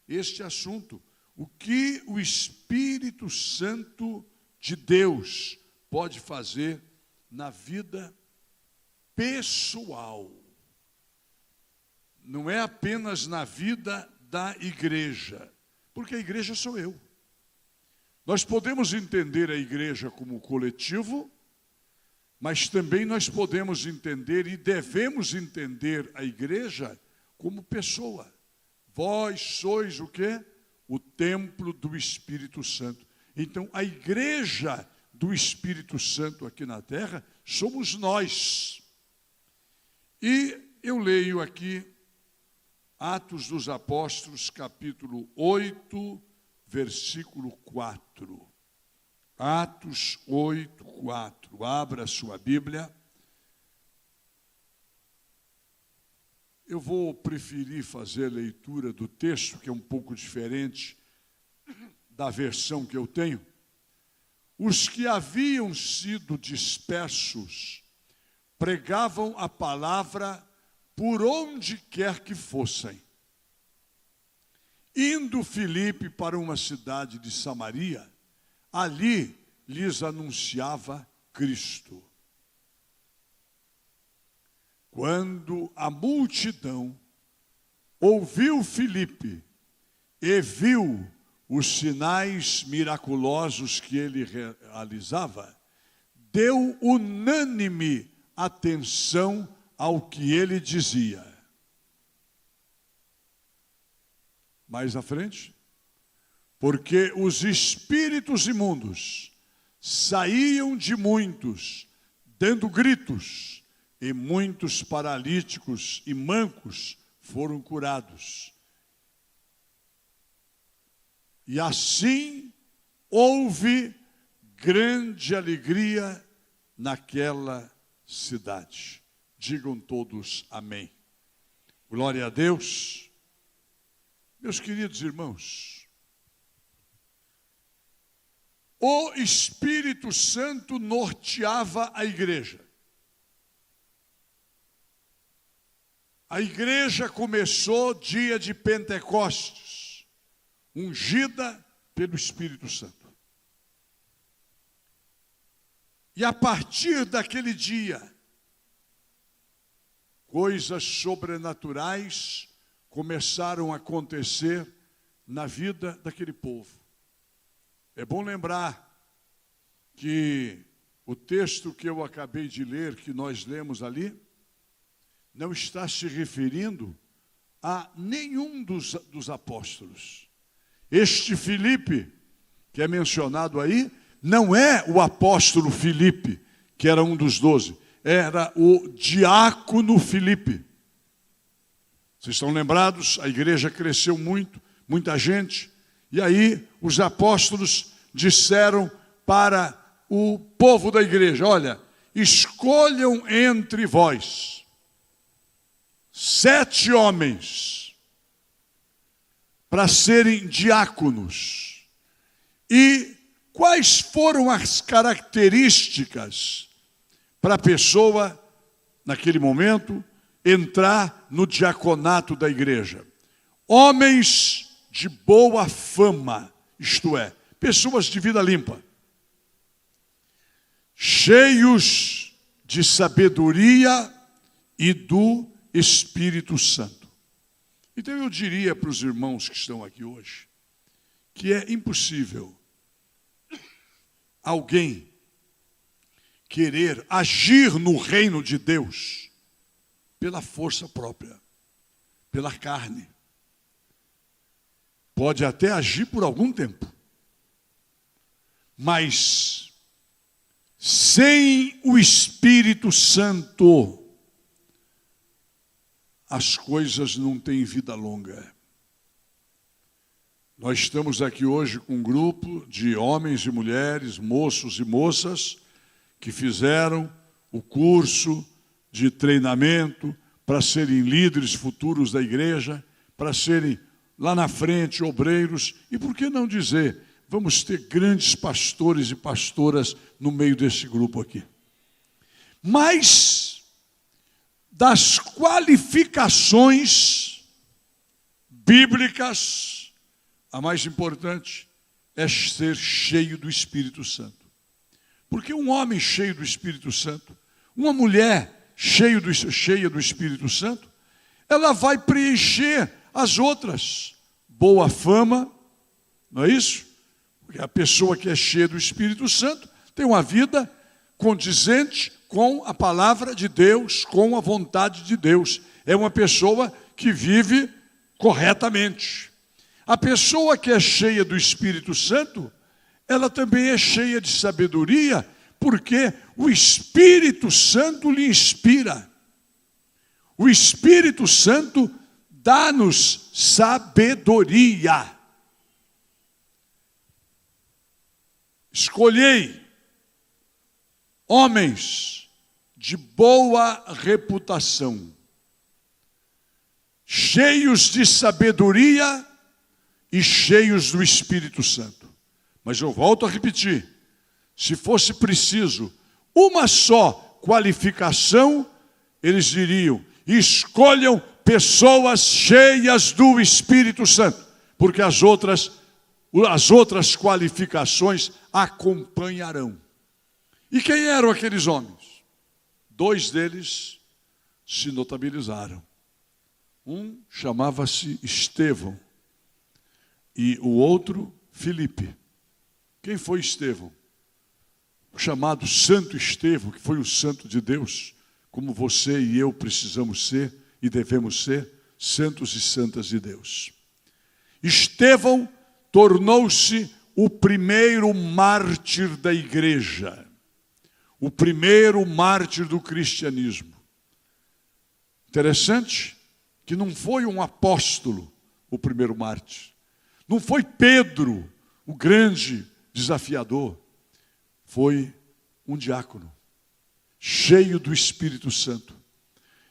este assunto. O que o Espírito Santo de Deus pode fazer na vida pessoal. Não é apenas na vida da igreja, porque a igreja sou eu. Nós podemos entender a igreja como coletivo, mas também nós podemos entender e devemos entender a igreja como pessoa. Vós sois o quê? O templo do Espírito Santo. Então, a igreja do Espírito Santo aqui na terra somos nós. E eu leio aqui Atos dos Apóstolos, capítulo 8, versículo 4. Atos 8, 4. Abra a sua Bíblia. Eu vou preferir fazer a leitura do texto, que é um pouco diferente da versão que eu tenho. Os que haviam sido dispersos pregavam a palavra por onde quer que fossem. Indo Filipe para uma cidade de Samaria, ali lhes anunciava Cristo. Quando a multidão ouviu Filipe e viu os sinais miraculosos que ele realizava, deu unânime atenção ao que ele dizia. Mais à frente, porque os espíritos imundos saíam de muitos, dando gritos, e muitos paralíticos e mancos foram curados. E assim houve grande alegria naquela cidade. Digam todos amém. Glória a Deus. Meus queridos irmãos, o Espírito Santo norteava a igreja. A igreja começou dia de Pentecostes, ungida pelo Espírito Santo. E a partir daquele dia, coisas sobrenaturais começaram a acontecer na vida daquele povo. É bom lembrar que o texto que eu acabei de ler, que nós lemos ali, não está se referindo a nenhum dos apóstolos. Este Filipe, que é mencionado aí, não é o apóstolo Filipe, que era um dos 12, era o diácono Filipe. Vocês estão lembrados? A igreja cresceu muito, muita gente, e aí os apóstolos disseram para o povo da igreja: olha, escolham entre vós 7 homens para serem diáconos. E quais foram as características para a pessoa, naquele momento, entrar no diaconato da igreja? Homens de boa fama, isto é, pessoas de vida limpa, cheios de sabedoria e do Espírito Santo. Então eu diria para os irmãos que estão aqui hoje que é impossível alguém querer agir no reino de Deus pela força própria, pela carne. Pode até agir por algum tempo, mas sem o Espírito Santo as coisas não têm vida longa. Nós estamos aqui hoje com um grupo de homens e mulheres, moços e moças, que fizeram o curso de treinamento para serem líderes futuros da igreja, para serem lá na frente obreiros, e por que não dizer, vamos ter grandes pastores e pastoras no meio desse grupo aqui. Mas das qualificações bíblicas, a mais importante é ser cheio do Espírito Santo. Porque um homem cheio do Espírito Santo, uma mulher cheia do Espírito Santo, ela vai preencher as outras. Boa fama, não é isso? Porque a pessoa que é cheia do Espírito Santo tem uma vida condizente com a palavra de Deus, com a vontade de Deus. É uma pessoa que vive corretamente. A pessoa que é cheia do Espírito Santo, ela também é cheia de sabedoria, porque o Espírito Santo lhe inspira. O Espírito Santo dá-nos sabedoria. Escolhei homens de boa reputação, cheios de sabedoria e cheios do Espírito Santo. Mas eu volto a repetir, se fosse preciso uma só qualificação, eles diriam: escolham pessoas cheias do Espírito Santo, porque as outras qualificações acompanharão. E quem eram aqueles homens? 2 deles se notabilizaram. Um chamava-se Estevão e o outro Filipe. Quem foi Estevão? O chamado Santo Estevão, que foi o santo de Deus, como você e eu precisamos ser e devemos ser, santos e santas de Deus. Estevão tornou-se o primeiro mártir da igreja, o primeiro mártir do cristianismo. Interessante que não foi um apóstolo o primeiro mártir, não foi Pedro o grande desafiador, foi um diácono, cheio do Espírito Santo.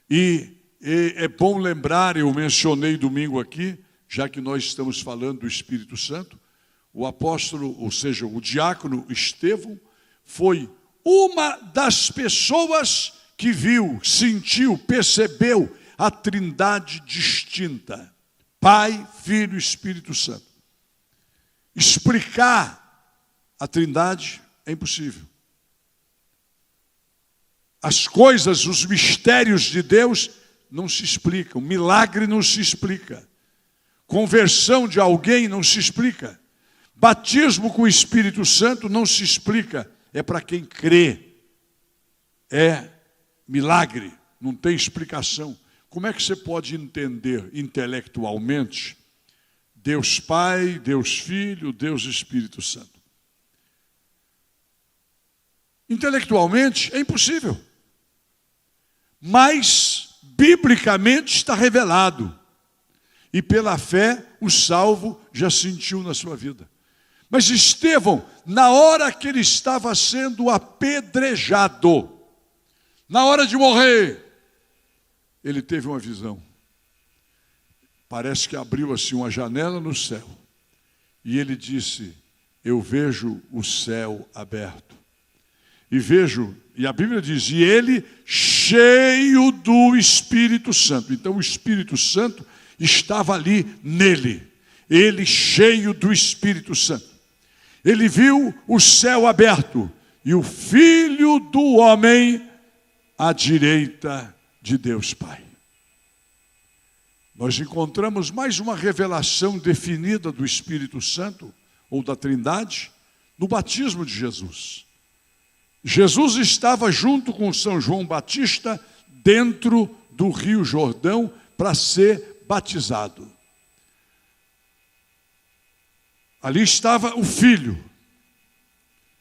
E é bom lembrar, eu mencionei domingo aqui, já que nós estamos falando do Espírito Santo, o apóstolo, ou seja, o diácono Estevão, foi uma das pessoas que viu, sentiu, percebeu a Trindade distinta, Pai, Filho e Espírito Santo. Explicar a Trindade é impossível. As coisas, os mistérios de Deus não se explicam. Milagre não se explica. Conversão de alguém não se explica. Batismo com o Espírito Santo não se explica. É para quem crê. É milagre, não tem explicação. Como é que você pode entender intelectualmente Deus Pai, Deus Filho, Deus Espírito Santo? Intelectualmente é impossível. Mas, biblicamente, está revelado. E pela fé, o salvo já sentiu na sua vida. Mas Estevão, na hora que ele estava sendo apedrejado, na hora de morrer, ele teve uma visão. Parece que abriu assim uma janela no céu. E ele disse: eu vejo o céu aberto. E vejo, e a Bíblia diz, e ele cheio do Espírito Santo. Então o Espírito Santo estava ali nele. Ele cheio do Espírito Santo. Ele viu o céu aberto e o Filho do homem à direita de Deus Pai. Nós encontramos mais uma revelação definida do Espírito Santo, ou da Trindade, no batismo de Jesus. Jesus estava junto com São João Batista dentro do Rio Jordão para ser batizado. Ali estava o filho.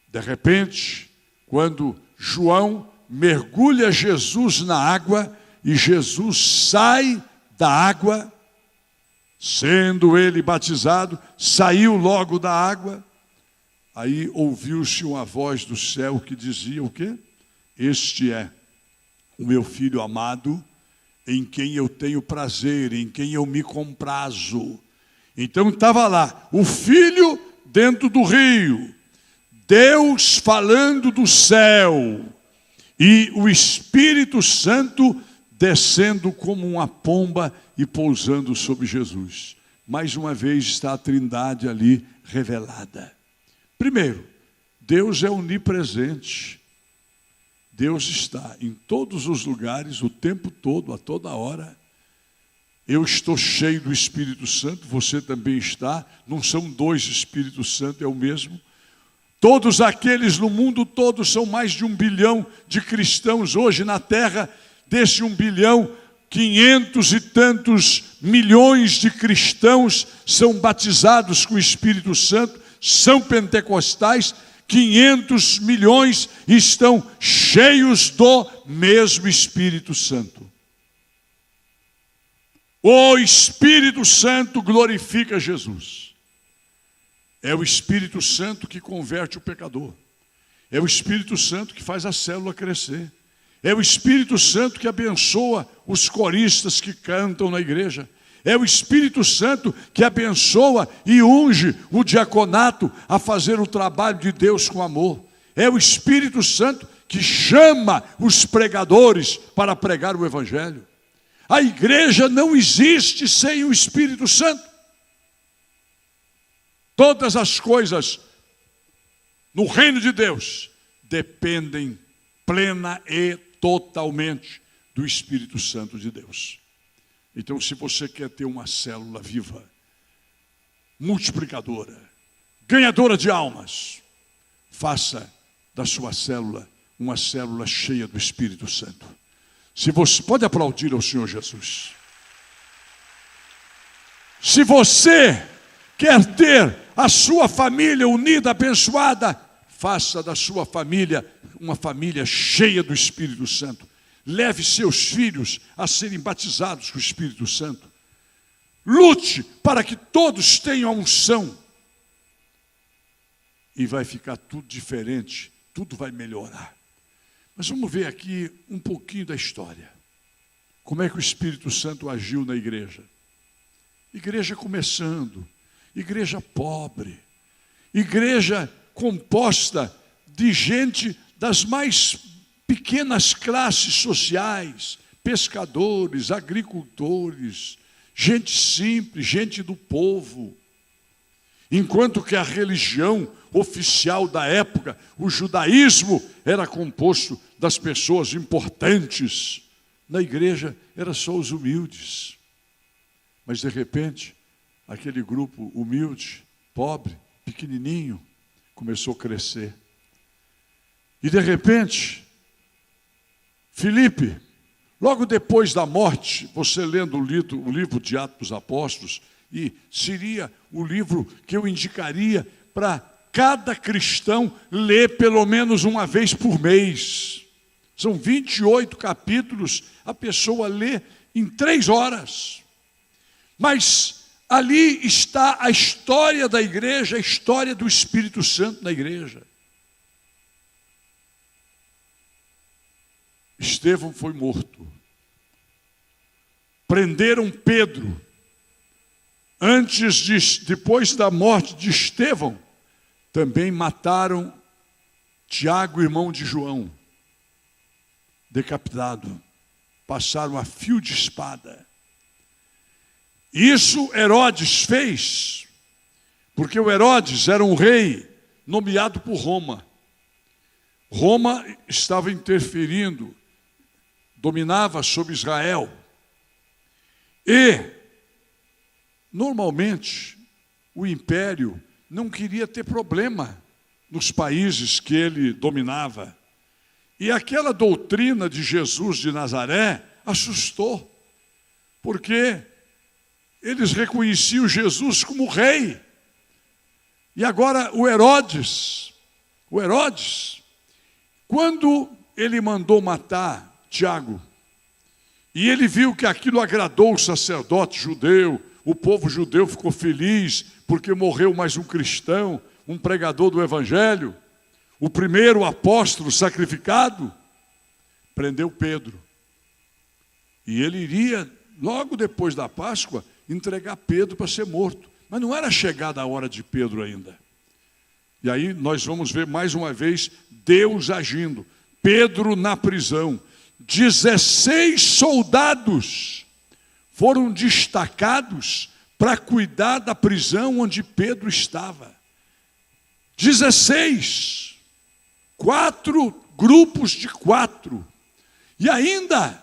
De repente, quando João mergulha Jesus na água e Jesus sai da água, sendo ele batizado, saiu logo da água, aí ouviu-se uma voz do céu que dizia o quê? Este é o meu filho amado, em quem eu tenho prazer, em quem eu me comprazo. Então estava lá, o filho dentro do rio, Deus falando do céu, e o Espírito Santo descendo como uma pomba e pousando sobre Jesus. mais uma vez está a Trindade ali revelada. Primeiro, Deus é onipresente. Deus está em todos os lugares, o tempo todo, a toda hora. Eu estou cheio do Espírito Santo, você também está. Não são dois Espíritos Santos, é o mesmo. Todos aqueles no mundo todo, são mais de 1 bilhão de cristãos hoje na terra. Desse 1 bilhão, 500 e tantos milhões de cristãos são batizados com o Espírito Santo, são pentecostais. 500 milhões estão cheios do mesmo Espírito Santo. O Espírito Santo glorifica Jesus. É o Espírito Santo que converte o pecador. É o Espírito Santo que faz a célula crescer. É o Espírito Santo que abençoa os coristas que cantam na igreja. É o Espírito Santo que abençoa e unge o diaconato a fazer o trabalho de Deus com amor. É o Espírito Santo que chama os pregadores para pregar o Evangelho. A igreja não existe sem o Espírito Santo. Todas as coisas no reino de Deus dependem plena e totalmente do Espírito Santo de Deus. Então, se você quer ter uma célula viva, multiplicadora, ganhadora de almas, faça da sua célula uma célula cheia do Espírito Santo. Se você pode aplaudir ao Senhor Jesus. Se você quer ter a sua família unida, abençoada, faça da sua família uma família cheia do Espírito Santo. Leve seus filhos a serem batizados com o Espírito Santo. Lute para que todos tenham a unção. E vai ficar tudo diferente, tudo vai melhorar. Mas vamos ver aqui um pouquinho da história. Como é que o Espírito Santo agiu na igreja? Igreja começando, igreja pobre, igreja composta de gente das mais pequenas classes sociais, pescadores, agricultores, gente simples, gente do povo. Enquanto que a religião oficial da época, o judaísmo, era composto das pessoas importantes, na igreja era só os humildes. Mas de repente, aquele grupo humilde, pobre, pequenininho, começou a crescer. E de repente, Filipe, logo depois da morte, você lendo o livro de Atos dos Apóstolos, e seria o livro que eu indicaria para cada cristão ler pelo menos uma vez por mês. São 28 capítulos, a pessoa lê em 3 horas. Mas ali está a história da igreja, a história do Espírito Santo na igreja. Estevão foi morto. Prenderam Pedro. Depois da morte de Estevão, também mataram Tiago, irmão de João, decapitado. Passaram a fio de espada. Isso Herodes fez, porque o Herodes era um rei nomeado por Roma. Roma estava interferindo, dominava sobre Israel. E, normalmente, o império não queria ter problema nos países que ele dominava. E aquela doutrina de Jesus de Nazaré assustou, porque eles reconheciam Jesus como rei. E agora o Herodes, quando ele mandou matar Tiago, e ele viu que aquilo agradou o sacerdote judeu, o povo judeu ficou feliz, porque morreu mais um cristão, um pregador do Evangelho, o primeiro apóstolo sacrificado, prendeu Pedro. E ele iria, logo depois da Páscoa, entregar Pedro para ser morto. Mas não era chegada a hora de Pedro ainda. E aí nós vamos ver mais uma vez Deus agindo. Pedro na prisão. 16 soldados foram destacados para cuidar da prisão onde Pedro estava. 16, 4 grupos de 4. E ainda,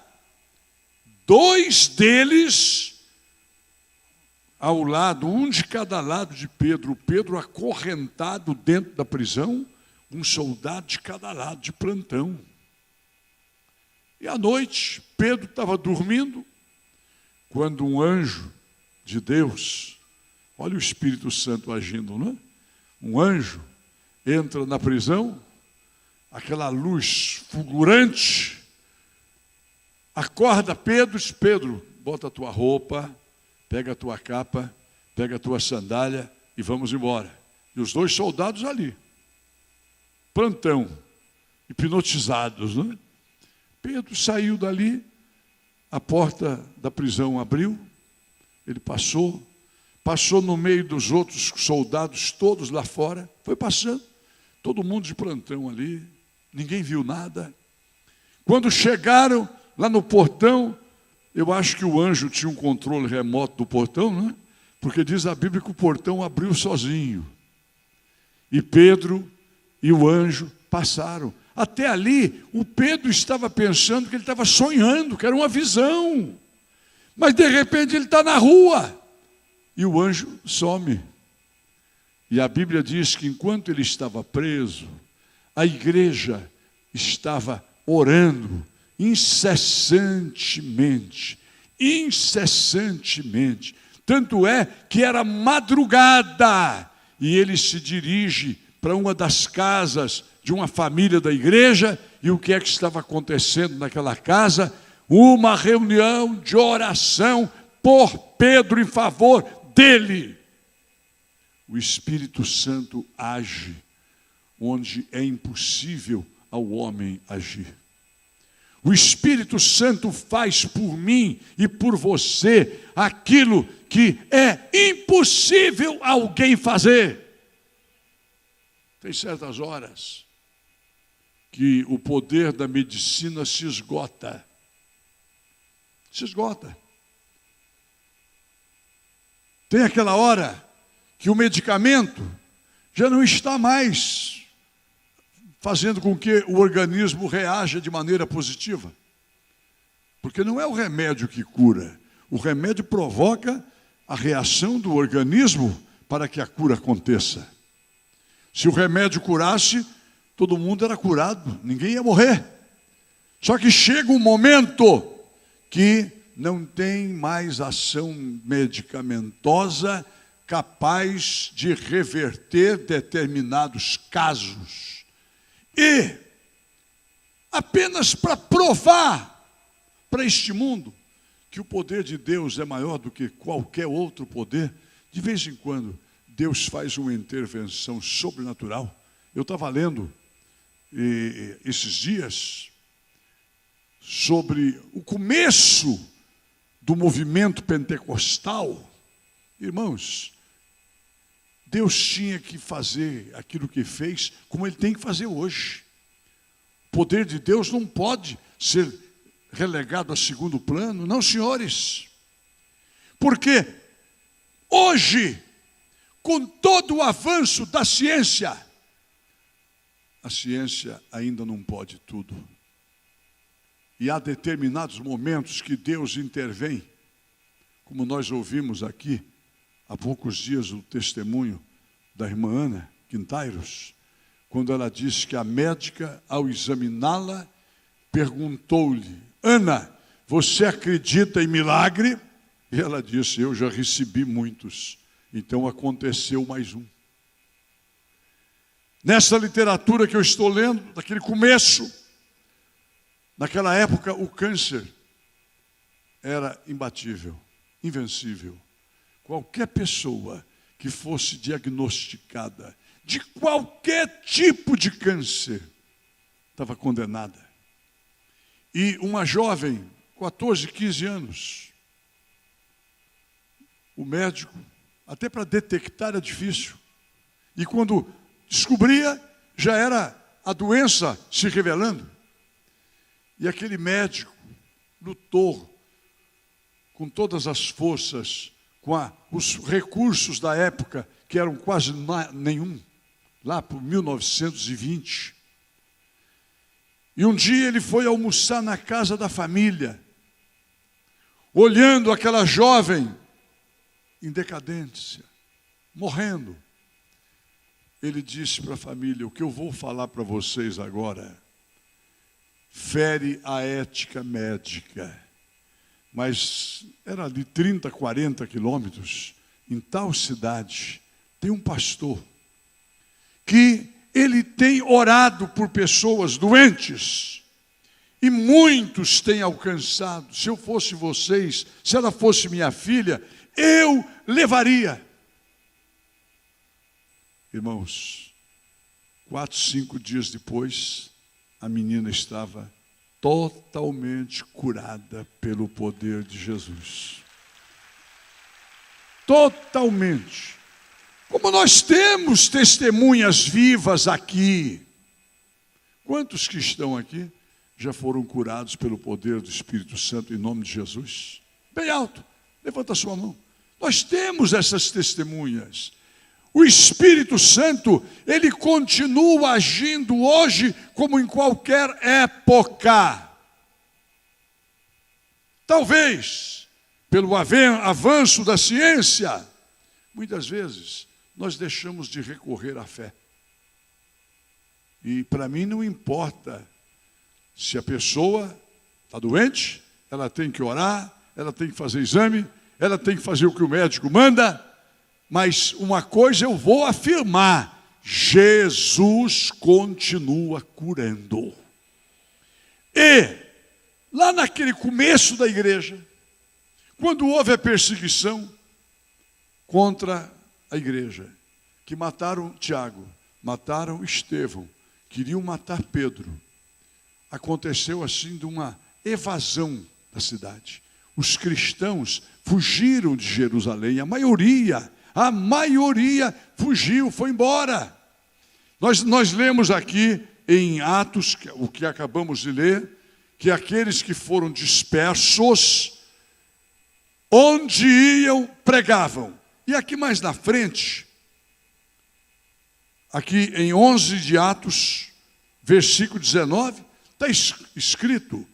2 deles ao lado, um de cada lado de Pedro. Pedro acorrentado dentro da prisão, um soldado de cada lado, de plantão. E à noite, Pedro estava dormindo, quando um anjo de Deus, olha o Espírito Santo agindo, não é? Um anjo entra na prisão, aquela luz fulgurante, acorda Pedro, diz: Pedro, bota a tua roupa, pega a tua capa, pega a tua sandália e vamos embora. E os 2 soldados ali, plantão, hipnotizados, não é? Pedro saiu dali, a porta da prisão abriu, ele passou no meio dos outros soldados todos lá fora, foi passando, todo mundo de plantão ali, ninguém viu nada. Quando chegaram lá no portão, eu acho que o anjo tinha um controle remoto do portão, né? Porque diz a Bíblia que o portão abriu sozinho. E Pedro e o anjo passaram. Até ali, o Pedro estava pensando que ele estava sonhando, que era uma visão. Mas de repente ele está na rua. E o anjo some. E a Bíblia diz que enquanto ele estava preso, a igreja estava orando incessantemente. Tanto é que era madrugada. E ele se dirige para uma das casas de uma família da igreja. E o que é que estava acontecendo naquela casa? Uma reunião de oração por Pedro em favor dele. O Espírito Santo age onde é impossível ao homem agir. O Espírito Santo faz por mim e por você aquilo que é impossível alguém fazer. Tem certas horas que o poder da medicina se esgota. Se esgota. Tem aquela hora que o medicamento já não está mais fazendo com que o organismo reaja de maneira positiva. Porque não é o remédio que cura. O remédio provoca a reação do organismo para que a cura aconteça. Se o remédio curasse, todo mundo era curado, ninguém ia morrer. Só que chega um momento que não tem mais ação medicamentosa capaz de reverter determinados casos. E, apenas para provar para este mundo que o poder de Deus é maior do que qualquer outro poder, de vez em quando Deus faz uma intervenção sobrenatural. Eu estava lendo esses dias sobre o começo do movimento pentecostal. Irmãos, Deus tinha que fazer aquilo que fez, como Ele tem que fazer hoje. O poder de Deus não pode ser relegado a segundo plano, não, senhores. Porque hoje, com todo o avanço da ciência, a ciência ainda não pode tudo. E há determinados momentos que Deus intervém, como nós ouvimos aqui, há poucos dias o testemunho da irmã Ana Quintairos, quando ela disse que a médica, ao examiná-la, perguntou-lhe: Ana, você acredita em milagre? E ela disse: eu já recebi muitos, então aconteceu mais um. Nessa literatura que eu estou lendo, daquele começo, naquela época o câncer era imbatível, invencível. Qualquer pessoa que fosse diagnosticada de qualquer tipo de câncer estava condenada. E uma jovem, 14, 15 anos, o médico, até para detectar era difícil. E quando descobria, já era a doença se revelando. E aquele médico lutou com todas as forças os recursos da época, que eram quase nenhum, lá por 1920. E um dia ele foi almoçar na casa da família, olhando aquela jovem em decadência, morrendo. Ele disse para a família: o que eu vou falar para vocês agora fere a ética médica. Mas era ali 30, 40 quilômetros, em tal cidade, tem um pastor que ele tem orado por pessoas doentes, e muitos têm alcançado. Se eu fosse vocês, se ela fosse minha filha, eu levaria. Irmãos, 4, 5 dias depois, a menina estava totalmente curada pelo poder de Jesus. Totalmente. Como nós temos testemunhas vivas aqui. Quantos que estão aqui já foram curados pelo poder do Espírito Santo em nome de Jesus? Bem alto, levanta a sua mão. Nós temos essas testemunhas. O Espírito Santo, ele continua agindo hoje como em qualquer época. Talvez, pelo avanço da ciência, muitas vezes nós deixamos de recorrer à fé. E para mim não importa se a pessoa está doente, ela tem que orar, ela tem que fazer exame, ela tem que fazer o que o médico manda. Mas uma coisa eu vou afirmar: Jesus continua curando. E, lá naquele começo da igreja, quando houve a perseguição contra a igreja, que mataram Tiago, mataram Estevão, queriam matar Pedro, aconteceu assim de uma evasão da cidade. Os cristãos fugiram de Jerusalém, a maioria fugiu, foi embora. Nós lemos aqui em Atos, o que acabamos de ler, que aqueles que foram dispersos, onde iam, pregavam. E aqui mais na frente, aqui em 11 de Atos, versículo 19, está escrito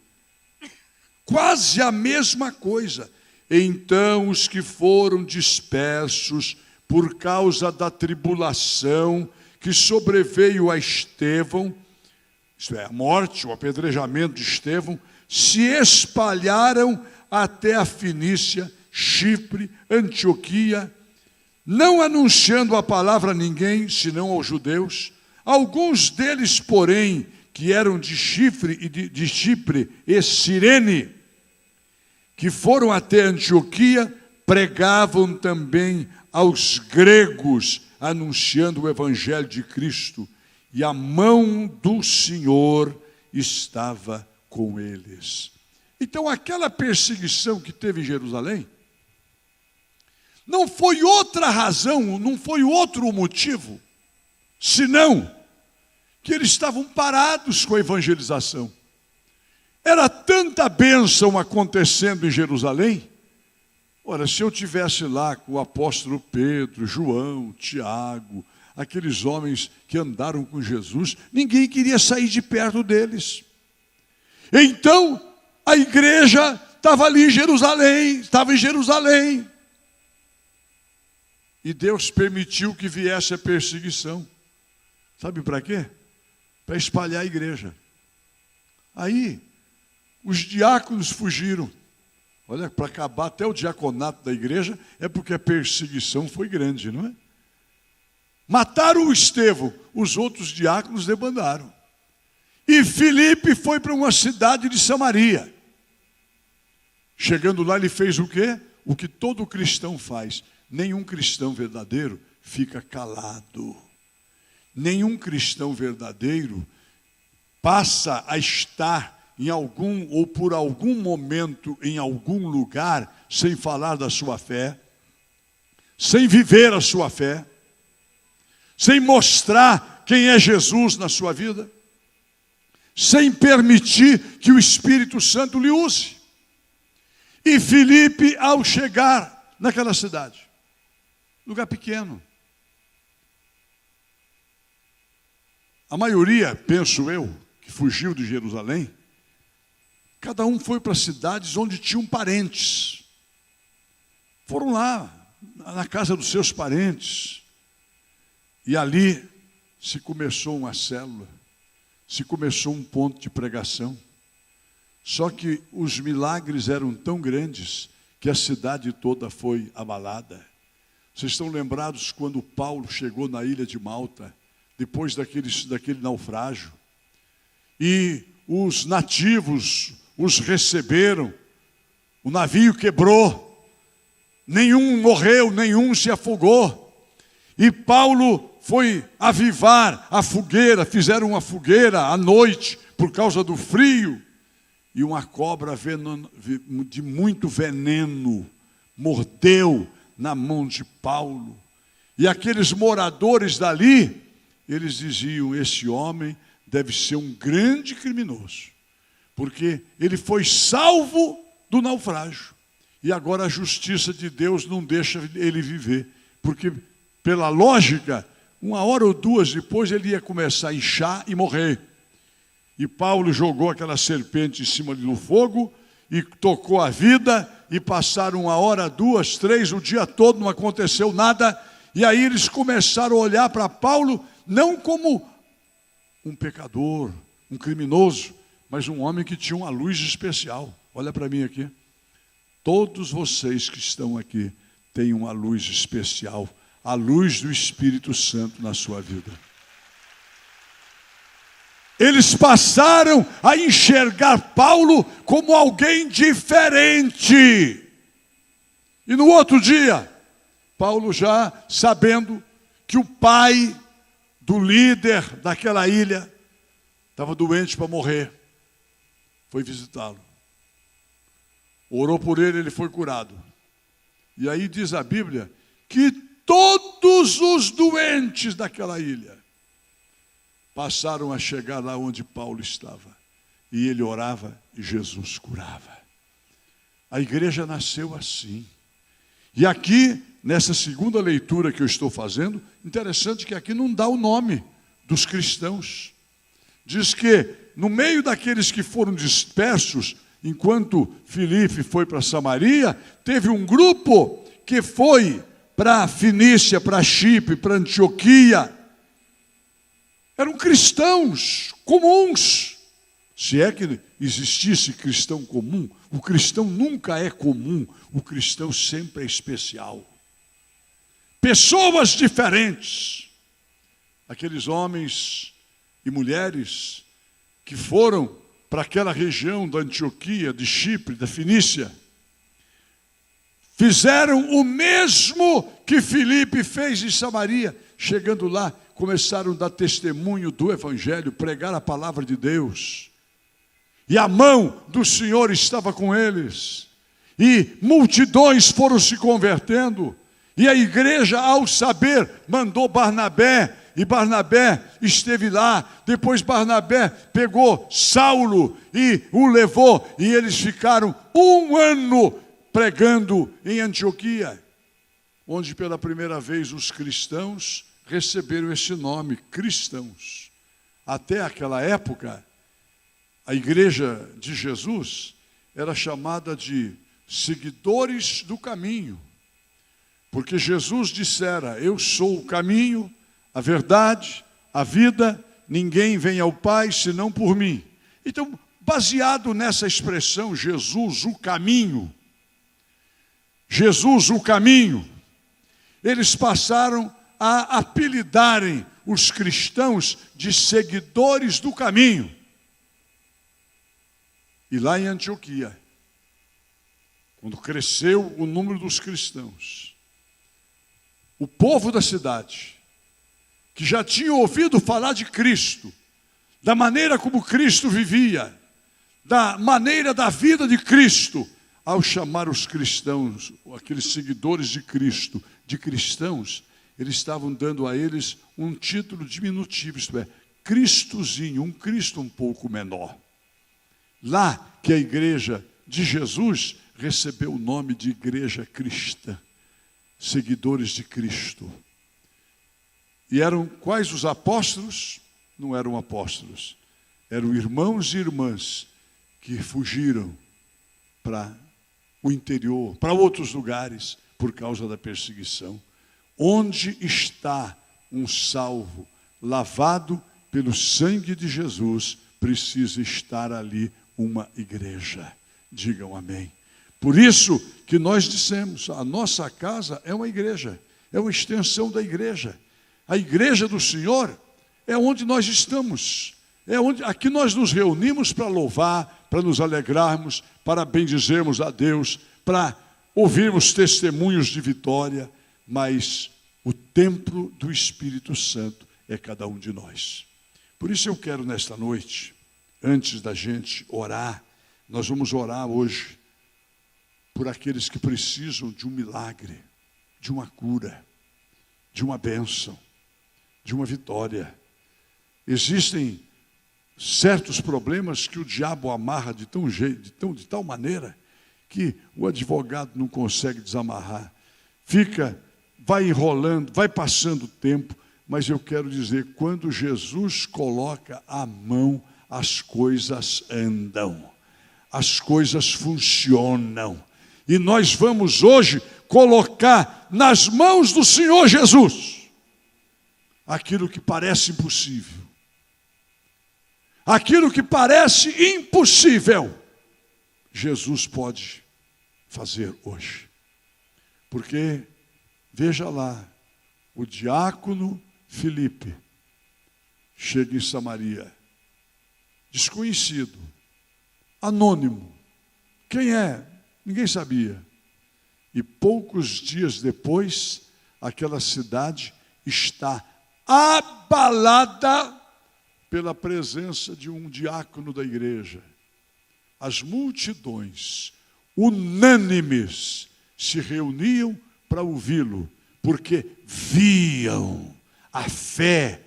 quase a mesma coisa. Então os que foram dispersos por causa da tribulação que sobreveio a Estevão, isto é, a morte, o apedrejamento de Estevão, se espalharam até a Fenícia, Chipre, Antioquia, não anunciando a palavra a ninguém, senão aos judeus. Alguns deles, porém, que eram de Chipre e Cirene, que foram até Antioquia, pregavam também aos gregos, anunciando o evangelho de Cristo, e a mão do Senhor estava com eles. Então, aquela perseguição que teve em Jerusalém, não foi outra razão, não foi outro motivo, senão que eles estavam parados com a evangelização. Era tanta bênção acontecendo em Jerusalém. Ora, se eu tivesse lá com o apóstolo Pedro, João, Tiago, aqueles homens que andaram com Jesus, ninguém queria sair de perto deles. Então, a igreja estava ali em Jerusalém, estava em Jerusalém. E Deus permitiu que viesse a perseguição. Sabe para quê? Para espalhar a igreja. Aí, os diáconos fugiram. Olha, para acabar até o diaconato da igreja, é porque a perseguição foi grande, não é? Mataram o Estevão, os outros diáconos debandaram. E Filipe foi para uma cidade de Samaria. Chegando lá, ele fez o quê? O que todo cristão faz. Nenhum cristão verdadeiro fica calado. Nenhum cristão verdadeiro passa a estar em algum ou por algum momento em algum lugar sem falar da sua fé, sem viver a sua fé, sem mostrar quem é Jesus na sua vida, sem permitir que o Espírito Santo lhe use. E Filipe, ao chegar, naquela cidade. Lugar pequeno. A maioria, penso eu, que fugiu de Jerusalém, cada um foi para cidades onde tinham parentes. Foram lá, na casa dos seus parentes. E ali se começou uma célula, se começou um ponto de pregação. Só que os milagres eram tão grandes que a cidade toda foi abalada. Vocês estão lembrados quando Paulo chegou na ilha de Malta, depois daquele naufrágio? E os nativos os receberam, o navio quebrou, nenhum morreu, nenhum se afogou. E Paulo foi avivar a fogueira, fizeram uma fogueira à noite por causa do frio. E uma cobra de muito veneno mordeu na mão de Paulo. E aqueles moradores dali, eles diziam: esse homem deve ser um grande criminoso, porque ele foi salvo do naufrágio. E agora a justiça de Deus não deixa ele viver, porque pela lógica, uma hora ou duas depois ele ia começar a inchar e morrer. E Paulo jogou aquela serpente em cima do fogo e tocou a vida, e passaram uma hora, duas, três, o dia todo, não aconteceu nada. E aí eles começaram a olhar para Paulo, não como um pecador, um criminoso, mas um homem que tinha uma luz especial. Olha para mim aqui. Todos vocês que estão aqui têm uma luz especial, a luz do Espírito Santo na sua vida. Eles passaram a enxergar Paulo como alguém diferente. E no outro dia, Paulo, já sabendo que o pai do líder daquela ilha estava doente para morrer, foi visitá-lo. Orou por ele, ele foi curado. E aí diz a Bíblia que todos os doentes daquela ilha passaram a chegar lá onde Paulo estava. E ele orava e Jesus curava. A igreja nasceu assim. E aqui, nessa segunda leitura que eu estou fazendo, interessante que aqui não dá o nome dos cristãos. Diz que no meio daqueles que foram dispersos, enquanto Filipe foi para Samaria, teve um grupo que foi para Fenícia, para Chipre, para Antioquia. Eram cristãos comuns. Se é que existisse cristão comum, o cristão nunca é comum, o cristão sempre é especial. Pessoas diferentes. Aqueles homens e mulheres que foram para aquela região da Antioquia, de Chipre, da Fenícia, fizeram o mesmo que Filipe fez em Samaria. Chegando lá, começaram a dar testemunho do Evangelho, pregar a palavra de Deus. E a mão do Senhor estava com eles. E multidões foram se convertendo. E a igreja, ao saber, mandou Barnabé. E Barnabé esteve lá. Depois Barnabé pegou Saulo e o levou. E eles ficaram 1 ano pregando em Antioquia, onde pela primeira vez os cristãos receberam esse nome, cristãos. Até aquela época, a igreja de Jesus era chamada de seguidores do caminho, porque Jesus dissera: eu sou o caminho, a verdade, a vida, ninguém vem ao Pai senão por mim. Então, baseado nessa expressão, Jesus, o caminho, eles passaram a apelidarem os cristãos de seguidores do caminho. E lá em Antioquia, quando cresceu o número dos cristãos, o povo da cidade, que já tinha ouvido falar de Cristo, da maneira como Cristo vivia, da maneira da vida de Cristo, ao chamar os cristãos, aqueles seguidores de Cristo, de cristãos, eles estavam dando a eles um título diminutivo, isto é, Cristozinho, um Cristo um pouco menor. Lá que a igreja de Jesus recebeu o nome de igreja cristã, seguidores de Cristo. E eram quais os apóstolos? Não eram apóstolos, eram irmãos e irmãs que fugiram para o interior, para outros lugares, por causa da perseguição. Onde está um salvo, lavado pelo sangue de Jesus, precisa estar ali uma igreja. Digam amém. Por isso que nós dissemos, a nossa casa é uma igreja, é uma extensão da igreja. A igreja do Senhor é onde nós estamos, é onde aqui nós nos reunimos para louvar, para nos alegrarmos, para bendizermos a Deus, para ouvirmos testemunhos de vitória, mas o templo do Espírito Santo é cada um de nós. Por isso eu quero nesta noite, antes da gente orar, nós vamos orar hoje por aqueles que precisam de um milagre, de uma cura, de uma bênção, de uma vitória. Existem certos problemas que o diabo amarra de tal maneira que o advogado não consegue desamarrar. Vai enrolando, vai passando o tempo, mas eu quero dizer, quando Jesus coloca a mão, as coisas andam, as coisas funcionam. E nós vamos hoje colocar nas mãos do Senhor Jesus aquilo que parece impossível. Aquilo que parece impossível, Jesus pode fazer hoje. Porque, veja lá, o diácono Filipe chega em Samaria, desconhecido, anônimo. Quem é? Ninguém sabia. E poucos dias depois, aquela cidade está abalada pela presença de um diácono da igreja. As multidões, unânimes, se reuniam para ouvi-lo, porque viam a fé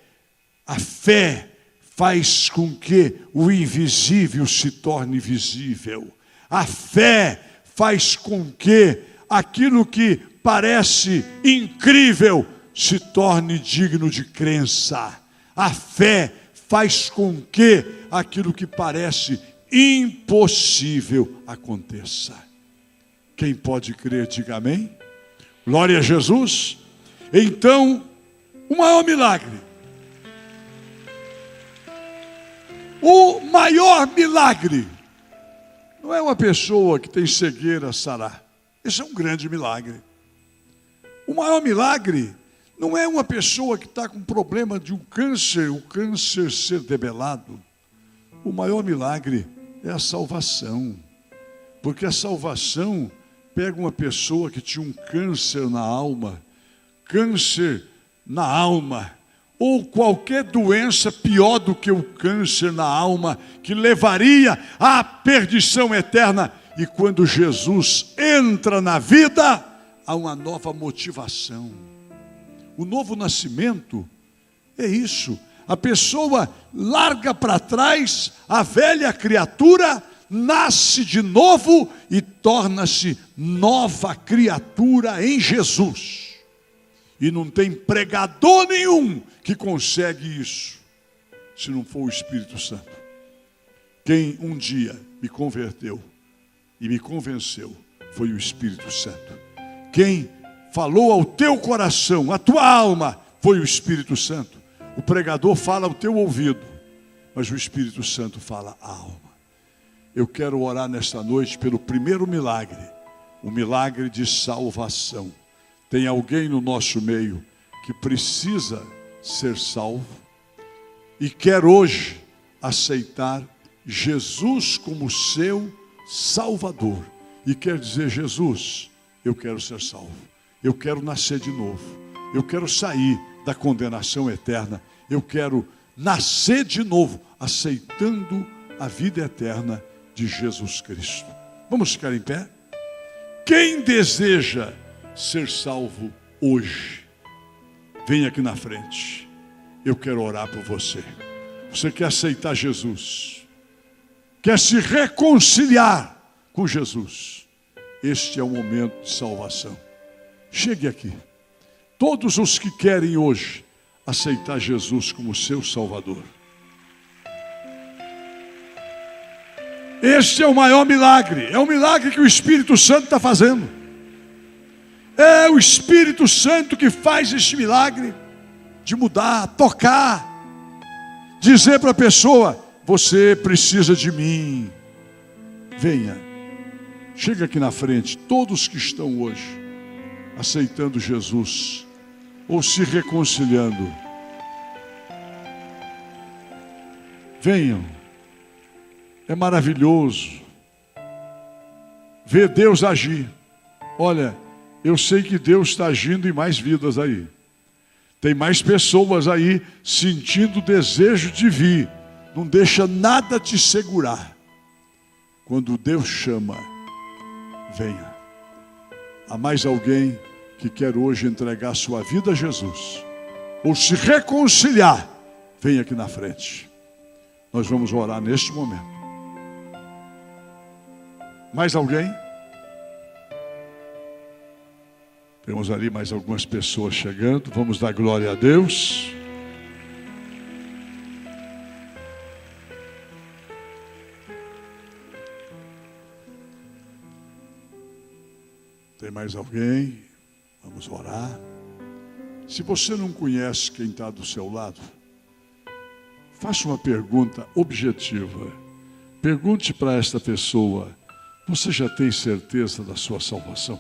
faz com que o invisível se torne visível. A fé faz com que aquilo que parece incrível se torne digno de crença. A fé faz com que aquilo que parece impossível aconteça. Quem pode crer, diga amém. Glória a Jesus. Então, o maior milagre. O maior milagre não é uma pessoa que tem cegueira sarar. Esse é um grande milagre. O maior milagre não é uma pessoa que está com problema de um câncer, o câncer ser debelado. O maior milagre é a salvação. Porque a salvação pega uma pessoa que tinha um câncer na alma, ou qualquer doença pior do que o câncer na alma, que levaria à perdição eterna. E quando Jesus entra na vida, há uma nova motivação. O novo nascimento é isso. A pessoa larga para trás a velha criatura, nasce de novo e torna-se nova criatura em Jesus. E não tem pregador nenhum que consegue isso, se não for o Espírito Santo. Quem um dia me converteu e me convenceu foi o Espírito Santo. Quem falou ao teu coração, à tua alma, foi o Espírito Santo. O pregador fala ao teu ouvido, mas o Espírito Santo fala à alma. Eu quero orar nesta noite pelo primeiro milagre, o milagre de salvação. Tem alguém no nosso meio que precisa ser salvo e quer hoje aceitar Jesus como seu Salvador. E quer dizer, Jesus, eu quero ser salvo. Eu quero nascer de novo. Eu quero sair da condenação eterna. Eu quero nascer de novo, aceitando a vida eterna de Jesus Cristo. Vamos ficar em pé? Quem deseja ser salvo hoje, vem aqui na frente. Eu quero orar por você. Você quer aceitar Jesus? Quer se reconciliar com Jesus? este é o momento de salvação. Chegue aqui. Todos os que querem hoje aceitar Jesus como seu Salvador. Este é o maior milagre. É o milagre que o Espírito Santo está fazendo. É o Espírito Santo que faz este milagre de mudar, tocar, dizer para a pessoa: você precisa de mim. Venha, chega aqui na frente. Todos que estão hoje aceitando Jesus ou se reconciliando, venham. É maravilhoso ver Deus agir. Olha, eu sei que Deus está agindo em mais vidas aí. Tem mais pessoas aí sentindo o desejo de vir. Não deixa nada te segurar. Quando Deus chama, venha. Há mais alguém que quer hoje entregar sua vida a Jesus ou se reconciliar? Venha aqui na frente. Nós vamos orar neste momento. Mais alguém? Temos ali mais algumas pessoas chegando. Vamos dar glória a Deus. Tem mais alguém? Vamos orar. Se você não conhece quem está do seu lado, faça uma pergunta objetiva. Pergunte para esta pessoa: você já tem certeza da sua salvação?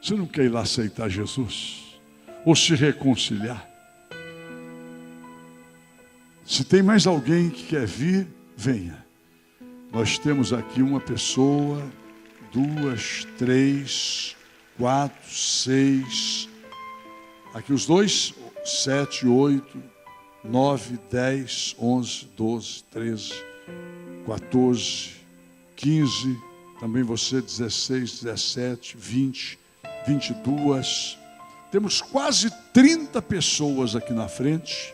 Você não quer ir lá aceitar Jesus? Ou se reconciliar? Se tem mais alguém que quer vir, venha. Nós temos aqui uma pessoa, 2, 3, 4, 6. Aqui os dois, 7, 8, 9, 10, 11, 12, 13, 14, 15. Também você, 16, 17, 20, 22. Temos quase 30 pessoas aqui na frente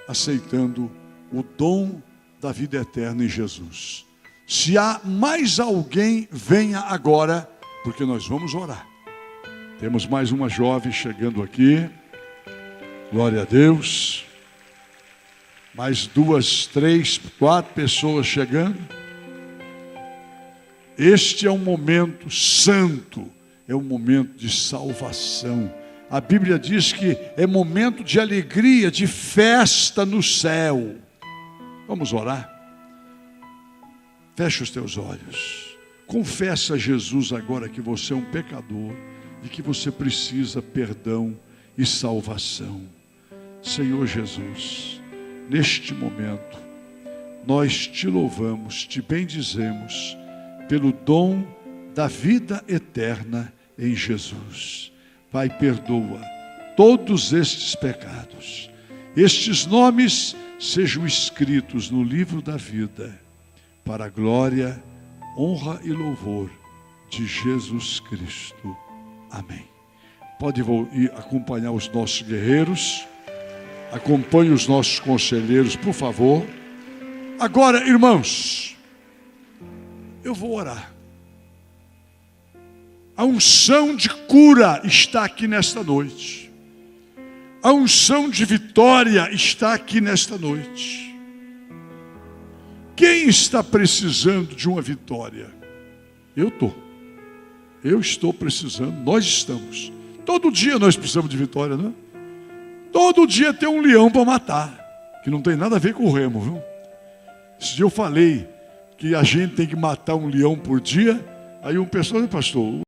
aceitando o dom da vida eterna em Jesus. Se há mais alguém, venha agora, porque nós vamos orar. Temos mais uma jovem chegando aqui. Glória a Deus. Mais 2, 3, 4 pessoas chegando. Este é um momento santo, é um momento de salvação. A Bíblia diz que é momento de alegria, de festa no céu. Vamos orar? Feche os teus olhos. Confessa a Jesus agora que você é um pecador e que você precisa perdão e salvação. Senhor Jesus, neste momento, nós te louvamos, te bendizemos pelo dom da vida eterna em Jesus. Pai, perdoa todos estes pecados. Estes nomes sejam escritos no livro da vida, para a glória, honra e louvor de Jesus Cristo. Amém. Pode ir acompanhar os nossos guerreiros. Acompanhe os nossos conselheiros, por favor. Agora, irmãos, eu vou orar. A unção de cura está aqui nesta noite. A unção de vitória está aqui nesta noite. Quem está precisando de uma vitória? Eu estou precisando, nós estamos. Todo dia nós precisamos de vitória, não é? Todo dia tem um leão para matar, que não tem nada a ver com o remo, viu? Esse dia eu falei que a gente tem que matar um leão por dia. Aí um pessoal, pastor,